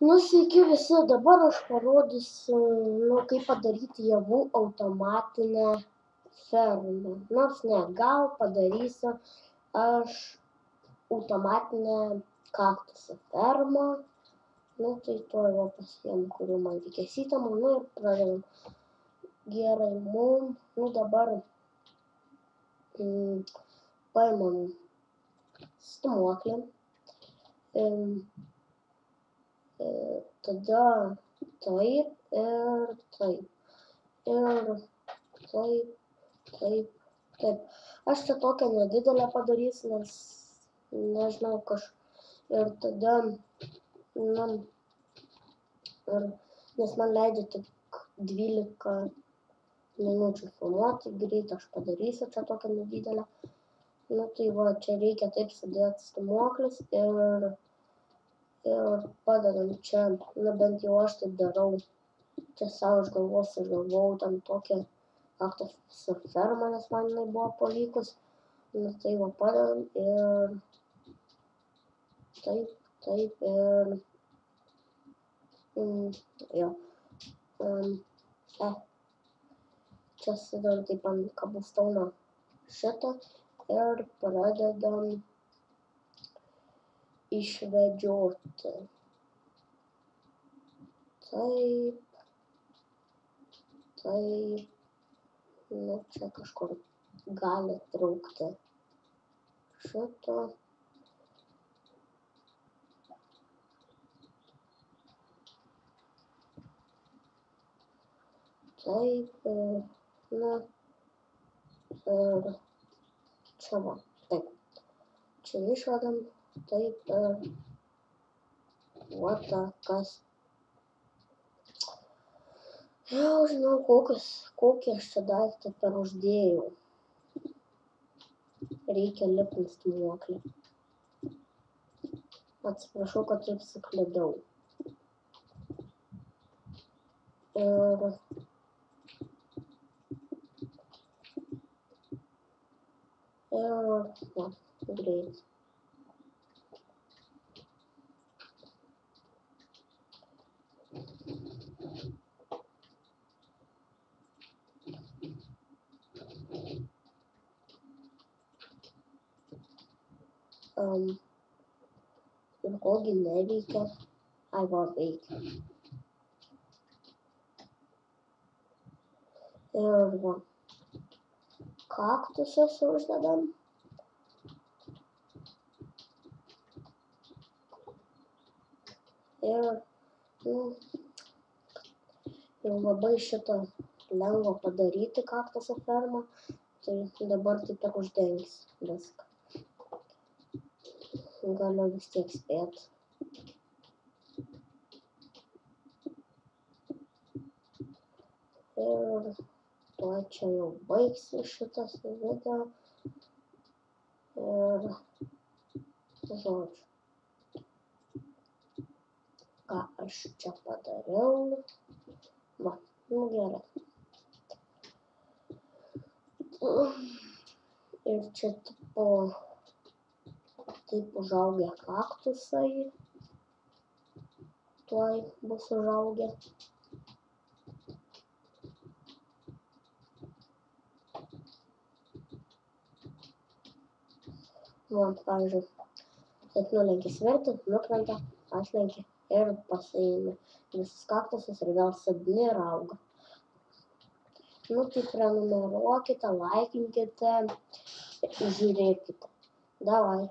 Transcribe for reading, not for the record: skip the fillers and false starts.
Nu, sveiki visi, dabar aš parodysiu, kaip padaryti javų automatinę fermą. Nors ne, gal padarysiu aš automatinę kaktusų fermą. Tai tuoj va pasiėmu, kurių man reikės įtamų, ir pradedam. Gerai, dabar paimam stūmoklį. Tada taip ir taip. Ir taip. Aš čia tokią nedidelę padarysiu, nes nežinau ir tada, nes man leidžia tik 12 minučių filmuoti, greit aš padarysiu čia tokią nedidelę. Tai va, čia reikia taip sudėti stūmoklis ir padedam čia, bent jau aš taip darau, čia savo iš galvos išgalvojau ten tokią kaktusų fermą, nes man jinai buvo pavykus. Tai va, padedam ir taip ir jo. Čia sudedam taip ant kabustauno šitą ir pradedam išvedžioti. Taip. Čia kažkur gali trūkti šito. Taip, ir čia va, taip. Čia išvedam, taip, va kas. Jau žinau, kokį aš čia daiktą per uždėjau. Reikia lipti stūmoklį. Atsiprašau, kad taip suklydau. Ir va, greit. Ir kogi neveikia. Ai, va, veikia. Ir va, kaktusus uždedam. Ir jau labai šitą lengva padaryti kaktusų fermą. Tai dabar taip ir uždengs viską. Galiu vis tiek spėti. Ir tuoj čia jau baigsi šitas video. Ir žodžiu, ką aš čia padariau. Va, gerai. Ir čia taip užaugę kaktusai. Tuoj bus užaugę. Pavyzdžiui, taip nulenki svirtį, nukrenta, atlenki ir pasiimi visus kaktusus ir vėl sodini ir auga. Tai prenumeruokite, laikinkite, žiūrėkite. Davai.